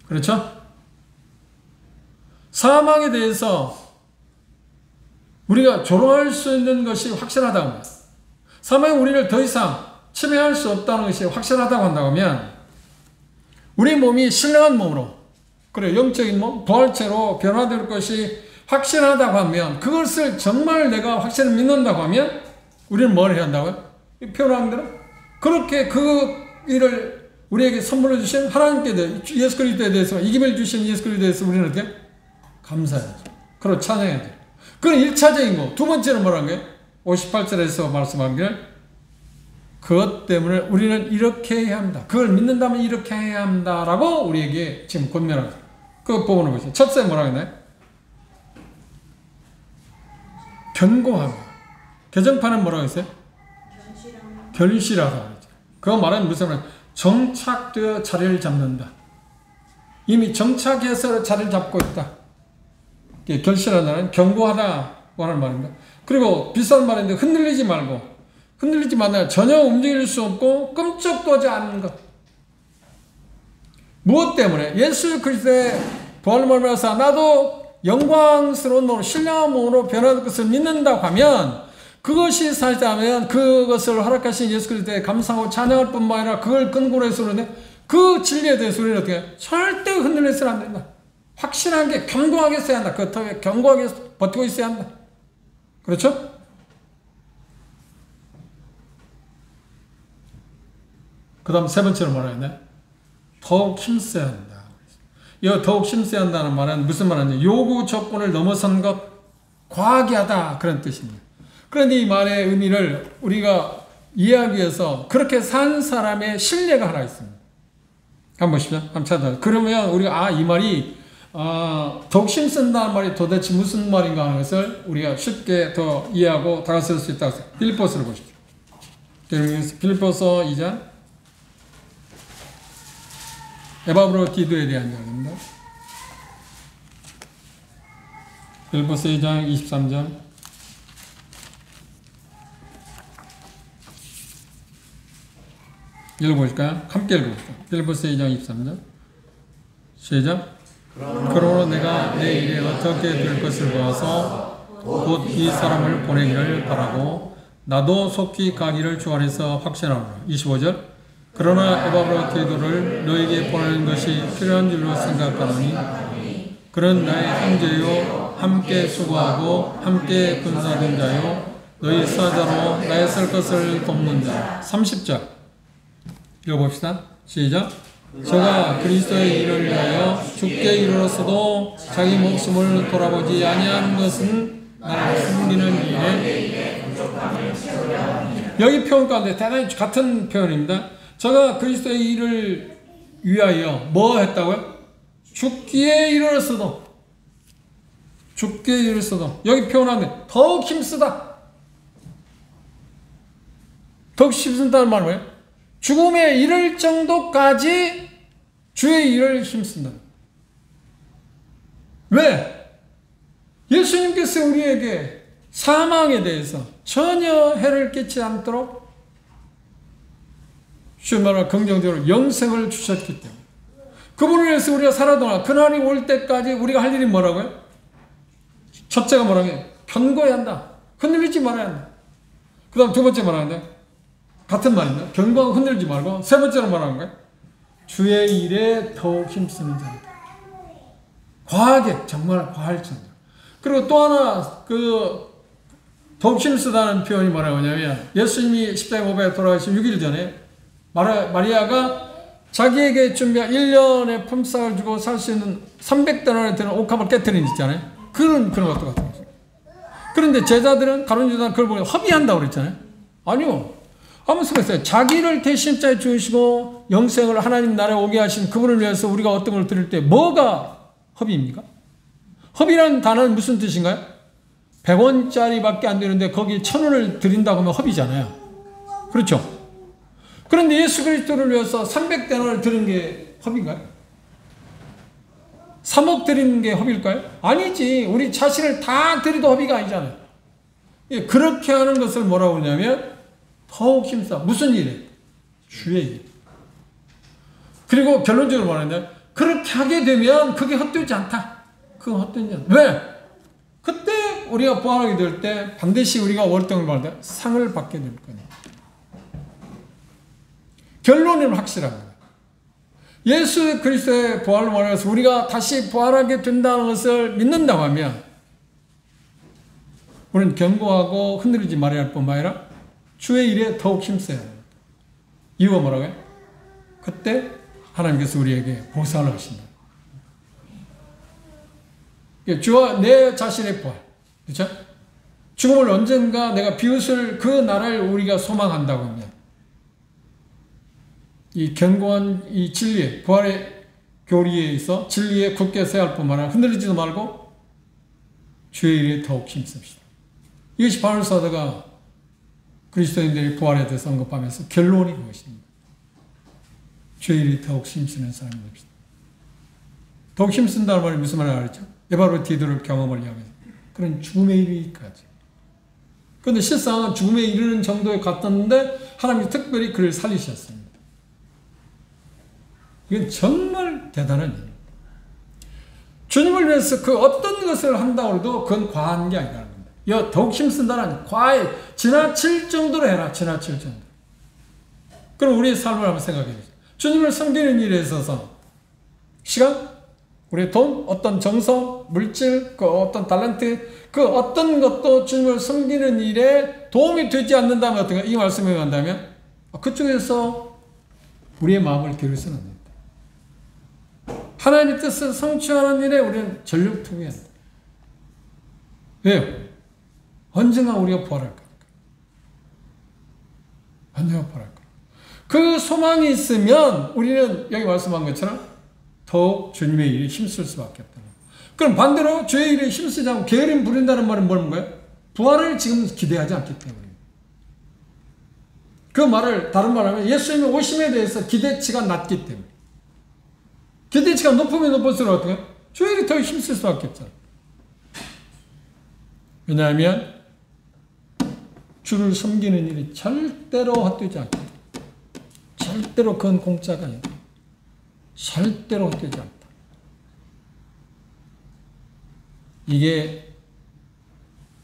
그렇죠? 사망에 대해서 우리가 조롱할 수 있는 것이 확실하다고 합니다. 사망이 우리를 더 이상 침해할 수 없다는 것이 확실하다고 한다고 하면 우리 몸이 신령한 몸으로 그래 영적인 몸, 부활체로 변화될 것이 확실하다고 하면 그것을 정말 내가 확실히 믿는다고 하면 우리는 뭘 해야 한다고요? 표현한 대로 그렇게 그 일을 우리에게 선물로 주신 하나님께 대해 예수 그리스도에 대해서 이김을 주신 예수 그리스도에 대해서 우리는 어떻게? 감사해야죠. 그리고 찬양해야 돼요. 그건 1차적인 거. 두 번째는 뭐라는 거예요? 58절에서 말씀한 게 그것 때문에 우리는 이렇게 해야 합니다. 그걸 믿는다면 이렇게 해야 합니다라고 우리에게 지금 권면하고 그 부분을 보세요. 첫째 뭐라고 했나요? 견고함. 개정판은 뭐라고 했어요? 결실하다. 그거 말하면 무슨 말이에요? 정착되어 자리를 잡는다. 이미 정착해서 자리를 잡고 있다. 결실하다는 견고하다고 하는 말입니다. 그리고 비싼 말인데 흔들리지 말고 흔들리지 말아요. 전혀 움직일 수 없고 끔찍도 하지 않는 것. 무엇 때문에? 예수 그리스도의 부활로 말미암아서 나도 영광스러운 몸으로 신령한 몸으로 변화될 것을 믿는다고 하면 그것이 사실이라면 그것을 허락하신 예수 그리스도에 감사하고 찬양할 뿐만 아니라 그걸 근거로 해서 그 진리에 대해서 우리는 어떻게 해? 절대 흔들려서는 안 된다. 확실하게 견고하게 써야 한다. 그 턱에 견고하게 버티고 있어야 한다. 그렇죠? 그 다음 세 번째로 뭐라 했나요? 더욱 힘써야 한다. 이 더욱 힘써야 한다는 말은 무슨 말인지 요구 조건을 넘어선 것 과하게 하다 그런 뜻입니다. 그런데 이 말의 의미를 우리가 이해하기 위해서 그렇게 산 사람의 신뢰가 하나 있습니다. 한번 보십시오. 한번 찾아보세요. 그러면 우리가 이 말이 더욱 힘쓴다는 말이 도대체 무슨 말인가 하는 것을 우리가 쉽게 더 이해하고 다가설 수 있다고 해서 빌립보서를 보십시오. 빌립보서 2장 에바브로디도에 대한 이야기입니다. 빌립보서 2장 23절 읽어보실까요? 함께 읽어봅시다. 빌립보서 2장 23절 시작. 그러므로 내가 내 일에 어떻게 될 것을 보아서 곧 이 사람을 보내기를 바라고 나도 속히 가기를 주 안에서 확신하노라. 25절 그러나 에바브로디도를 너에게 보내는 것이 필요한 줄로 생각하노니 그는 나의 형제요 함께 수고하고 함께 군사된 자요 너희 사자로 나의 쓸 것을 돕는 자. 30절 읽어봅시다. 시작. 저가 그리스도의 일을 위하여 죽게 이르렀어도 자기 목숨을 돌아보지 아니한 것은 나를 숨기는 일에 여기 표현 가운데 대단히 같은 표현입니다. 저가 그리스도의 일을 위하여 뭐 했다고요? 죽기에 이르렀어도 여기 표현하는데 더욱 힘쓰다. 더욱 힘쓴다는 말은 뭐예요? 죽음에 이를 정도까지 주의 일을 힘쓴다. 왜? 예수님께서 우리에게 사망에 대해서 전혀 해를 끼치지 않도록 쉬운 말로 긍정적으로 영생을 주셨기 때문에 그분을 위해서 우리가 살아도나 그날이 올 때까지 우리가 할 일이 뭐라고요? 첫째가 뭐라고요? 견고해야 한다. 흔들리지 말아야 한다. 그 다음 두 번째 뭐라는데? 같은 말입니다. 견고하고 흔들리지 말고 세 번째로 뭐라는 거예요? 주의 일에 더욱 힘쓰는 자다. 과하게 정말 과할 정도. 그리고 또 하나 더욱 힘쓰다는 표현이 뭐라고 하냐면 예수님이 십자가 못 박혀 돌아가신 6일 전에 마리아가 자기에게 준비한 1년의 품삯을 주고 살 수 있는 300데나리온에 되는 옥합을 깨트린 일 있잖아요. 그런 것도 같은 거죠. 그런데 제자들은 가룟 유다는 그걸 보고 허비한다고 그랬잖아요. 아니요. 아무 소리 없어요. 자기를 대신자에 주시고 영생을 하나님 나라에 오게 하신 그분을 위해서 우리가 어떤 걸 드릴 때 뭐가 허비입니까? 허비라는 단어는 무슨 뜻인가요? 100원짜리밖에 안 되는데 거기 1000원을 드린다고 하면 허비잖아요. 그렇죠? 그런데 예수 그리스도를 위해서 300데나리온을 드리는 게 허비인가요? 3억 드리는 게 허비일까요? 아니지. 우리 자신을 다 드리도 허비가 아니잖아요. 그렇게 하는 것을 뭐라고 하냐면 더욱 힘써. 무슨 일이에요? 주의 일. 그리고 결론적으로 말하는데 그렇게 하게 되면 그게 헛되지 않다. 그건 헛되지 않다. 왜? 그때 우리가 부활하게 될 때 반드시 우리가 월등을 받을 때 상을 받게 될 거예요. 결론은 확실합니다. 예수 그리스도의 부활로 말해서 우리가 다시 부활하게 된다는 것을 믿는다고 하면 우리는 견고하고 흔들리지 말아야 할 뿐만 아니라 주의 일에 더욱 힘써야 합니다. 이유가 뭐라고요? 그때 하나님께서 우리에게 보상을 하신다. 주와 내 자신의 부활, 그렇죠? 죽음을 언젠가 내가 비웃을 그 날을 우리가 소망한다고 하면 이 견고한 이 진리에 부활의 교리에 있어 진리에 굳게 서야 할 뿐만 아니라 흔들리지도 말고 주의 일에 더욱 힘씁시다. 이것이 바울 사도가 그리스도인들의 부활에 대해서 언급하면서 결론이 그것입니다. 주의 일에 더욱 힘쓰는 사람이 됩시다. 더욱 힘쓴다는 말이 무슨 말을 알았죠? 에바브로디도를 경험을 이야기해서 그런 죽음에 이르기까지. 그런데 실상은 죽음에 이르는 정도에 갔었는데 하나님이 특별히 그를 살리셨습니다. 이건 정말 대단한 일입니다. 주님을 위해서 그 어떤 것을 한다고 해도 그건 과한 게 아니라는 겁니다. 더욱 힘쓴다는 과해 지나칠 정도로 해라. 지나칠 정도. 그럼 우리의 삶을 한번 생각해 보세요. 주님을 섬기는 일에 있어서 시간, 우리의 돈, 어떤 정성, 물질, 그 어떤 탤런트, 그 어떤 것도 주님을 섬기는 일에 도움이 되지 않는다면 어떤가? 이 말씀에 간다면 그쪽에서 우리의 마음을 기울여서는 안 됩니다. 하나님의 뜻을 성취하는 일에 우리는 전력 투구해야 합니다. 왜요? 언젠가 우리가 부활할 거니까. 언젠가 부활할 거니까. 그 소망이 있으면 우리는 여기 말씀한 것처럼 더욱 주님의 일에 힘쓸 수밖에 없다. 그럼 반대로 주의 일에 힘쓰지 않고 게으름 부린다는 말은 뭐는 거예요? 부활을 지금 기대하지 않기 때문에. 그 말을 다른 말로 하면 예수님의 오심에 대해서 기대치가 낮기 때문에. 기대치가 높으면 높을수록 어떻게? 주의 일에 더 힘쓸 수밖에 없잖아요. 왜냐하면 주를 섬기는 일이 절대로 헛되지 않기 때문에. 절대로 그건 공짜가 아니다. 절대로 헛되지 않다. 이게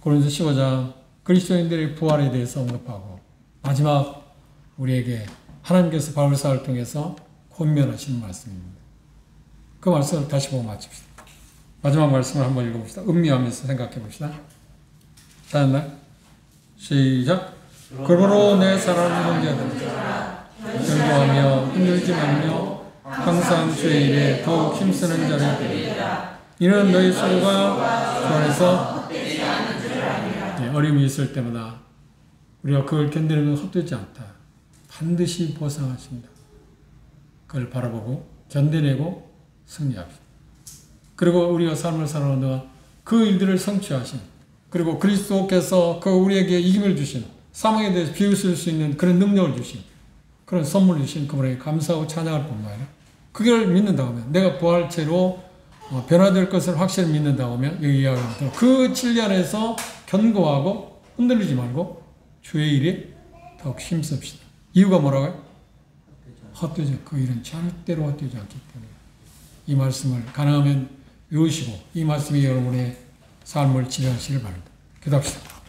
고린도서 15장 그리스도인들의 부활에 대해서 언급하고 마지막 우리에게 하나님께서 바울사를 통해서 권면하시는 말씀입니다. 그 말씀을 다시 보고 마칩시다. 마지막 말씀을 한번 읽어봅시다. 음미하면서 생각해 봅시다. 다음 날 시작. 그러므로 내 사랑하는 형제들 견고하며 힘들지 말며 항상 주의 일에 더욱 힘쓰는 자를 되리라. 이는 너희 소유가 주 안에서 어려움이 있을 때마다 우리가 그걸 견디는 건 헛되지 않다. 반드시 보상하십니다. 그걸 바라보고 견뎌내고 승리합시다. 그리고 우리가 삶을 살아오는 동안 그 일들을 성취하신, 그리고 그리스도께서 그 우리에게 이김을 주신, 사망에 대해서 비웃을 수 있는 그런 능력을 주신, 그런 선물을 주신 그분에게 감사하고 찬양할 뿐만 아니라 그걸 믿는다고 하면, 내가 부활체로 변화될 것을 확실히 믿는다고 하면 여기 이야기합니다. 그 진리 안에서 견고하고 흔들리지 말고 주의 일에 더욱 힘씁시다. 이유가 뭐라고요? 헛되지 않고, 그 일은 절대로 헛되지 않기 때문에 이 말씀을 가능하면 외우시고 이 말씀이 여러분의 삶을 지배하시길 바랍니다. 기도합시다.